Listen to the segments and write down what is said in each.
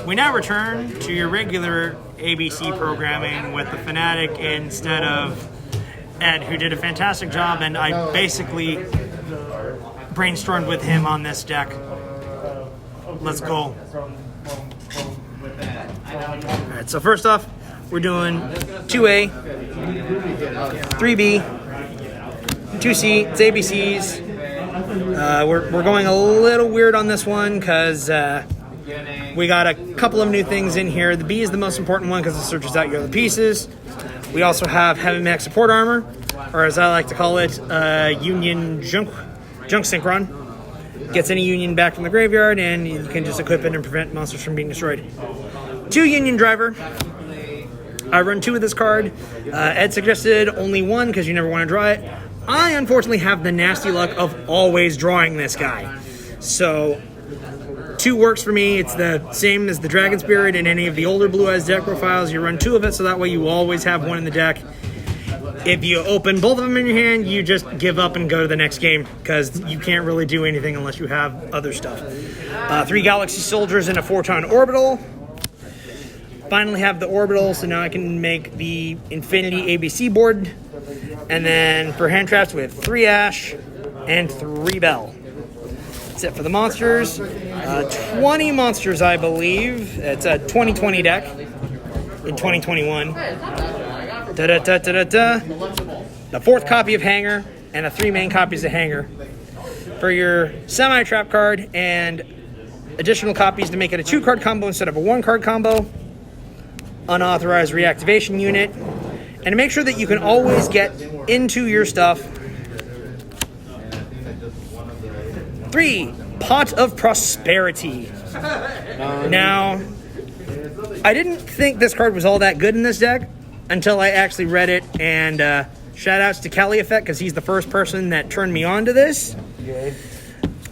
We now return to your regular ABC programming with the Fanatic instead of Ed, who did a fantastic job, and I basically brainstormed with him on this deck. Let's go. Alright, so first off, we're doing 2A, 3B, 2C, it's ABCs. We're going a little weird on this one because we got a couple of new things in here. The B is the most important one because it searches out your other pieces. We also have Heavy Mech Support Armor, or as I like to call it, Union Junk Synchron. Gets any Union back from the graveyard, and you can just equip it and prevent monsters from being destroyed. 2 Union Driver. I run 2 of this card. Ed suggested only 1 because you never want to draw it. I unfortunately have the nasty luck of always drawing this guy. So 2 works for me. It's the same as the Dragon Spirit in any of the older Blue Eyes deck profiles. You run 2 of it, so that way you always have 1 in the deck. If you open both of them in your hand, you just give up and go to the next game because you can't really do anything unless you have other stuff. 3 Galaxy Soldiers and a Photon Orbital. Finally have the Orbital, so now I can make the Infinity ABC board. And then for hand traps, we have 3 Ash and 3 Bell. That's it for the monsters. 20 monsters, I believe. It's a 2020 deck in 2021. The 4th copy of Hanger and the 3 main copies of Hanger for your semi-trap card and additional copies to make it a 2-card combo instead of a 1-card combo. Unauthorized reactivation unit, and to make sure that you can always get into your stuff. 3 Pot of Prosperity. Now, I didn't think this card was all that good in this deck until I actually read it, and shout outs to Kelly Effect because he's the first person that turned me on to this.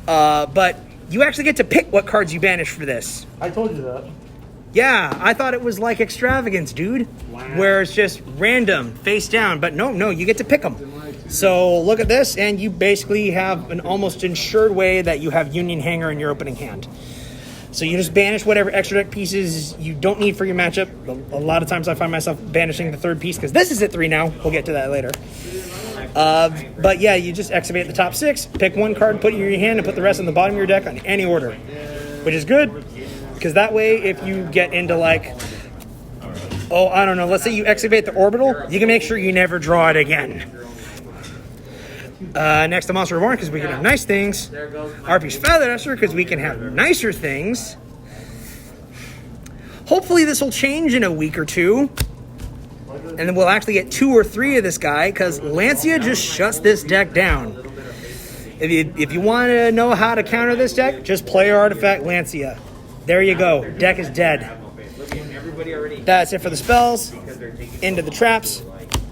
But you actually get to pick what cards you banish for this. I told you that. Yeah, I thought it was like Extravagance, dude, where it's just random, face down. But no, you get to pick them. So look at this, and you basically have an almost ensured way that you have Union Hanger in your opening hand. So you just banish whatever extra deck pieces you don't need for your matchup. A lot of times I find myself banishing the 3rd piece because this is at 3 now. We'll get to that later. But yeah, you just excavate the top 6, pick 1 card, put it in your hand, and put the rest on the bottom of your deck on any order, which is good. Because that way, if you get into like, I don't know, let's say you excavate the Orbital, you can make sure you never draw it again. Next to Monster Reborn, because we can have nice things. Arpy's Feather Duster, because we can have nicer things. Hopefully this will change in a week or 2. And then we'll actually get 2 or 3 of this guy, because Lancia just shuts this deck down. If you want to know how to counter this deck, just play Artifact Lancia. There you go. Deck is dead. That's it for the spells. Into the traps.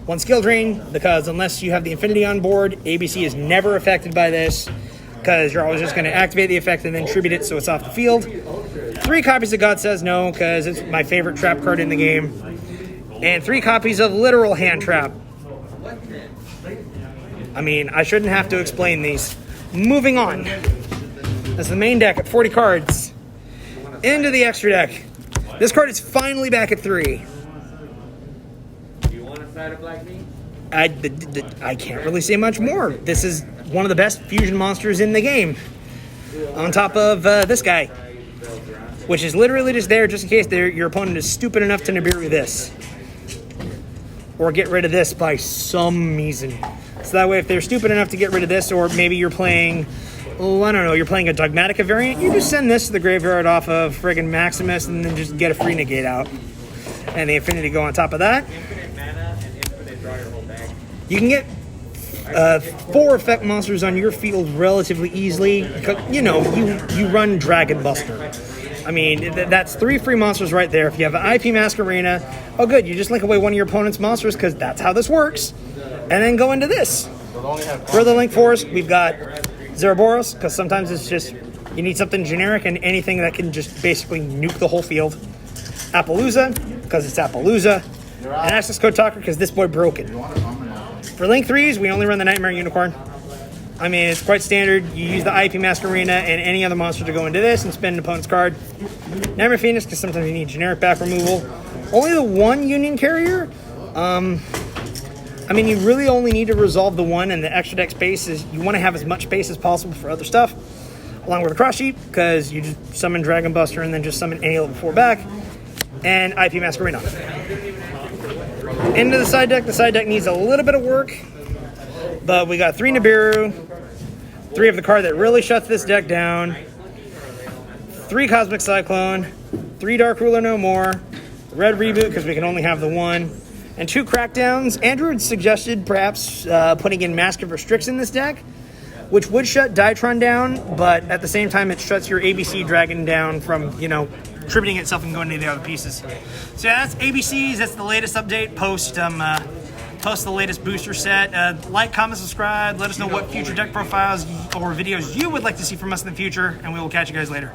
1 skill drain, because unless you have the Infinity on board, ABC is never affected by this, because you're always just going to activate the effect and then tribute it so it's off the field. 3 copies of God Says No, because it's my favorite trap card in the game. And 3 copies of Literal Hand Trap. I mean, I shouldn't have to explain these. Moving on. That's the main deck at 40 cards. Into the extra deck. This card is finally back at 3. Do you want a side of Black Meat? I can't really say much more. This is one of the best fusion monsters in the game. On top of this guy, which is literally just there just in case your opponent is stupid enough to Nibiru this. Or get rid of this by some reason. So that way if they're stupid enough to get rid of this, or maybe you're playing... I don't know, you're playing a Dogmatica variant, you just send this to the graveyard off of friggin' Maximus and then just get a free negate out. And the Infinity go on top of that. Infinite mana and infinite draw your whole deck. You can get 4 effect monsters on your field relatively easily. You know, you run Dragon Buster. I mean, that's 3 free monsters right there. If you have an IP Masquerena, oh good, you just link away one of your opponent's monsters because that's how this works. And then go into this. For the Link Force, we've got Zeraboros, because sometimes it's just, you need something generic and anything that can just basically nuke the whole field. Appaloosa, because it's Appaloosa. And Access Code Talker, because this boy broken. For Link 3s, we only run the Nightmare Unicorn. I mean, it's quite standard. You use the IP Masquerena and any other monster to go into this and spend an opponent's card. Nightmare Phoenix, because sometimes you need generic back removal. Only the one Union Carrier. I mean, you really only need to resolve the one, and the extra deck space is you want to have as much space as possible for other stuff, along with a cross sheet, because you just summon Dragon Buster and then just summon any level 4 back, and IP Masquerena. Into the side deck needs a little bit of work, but we got 3 Nibiru, 3 of the card that really shuts this deck down, 3 Cosmic Cyclone, 3 Dark Ruler No More, Red Reboot because we can only have the 1, and 2 Crackdowns. Andrew had suggested perhaps putting in Mask of Restricts in this deck, which would shut Dytron down, but at the same time it shuts your ABC Dragon down from, contributing itself and going to the other pieces. So yeah, that's ABCs. That's the latest update post the latest booster set. Like, comment, subscribe. Let us know what future deck profiles or videos you would like to see from us in the future, and we will catch you guys later.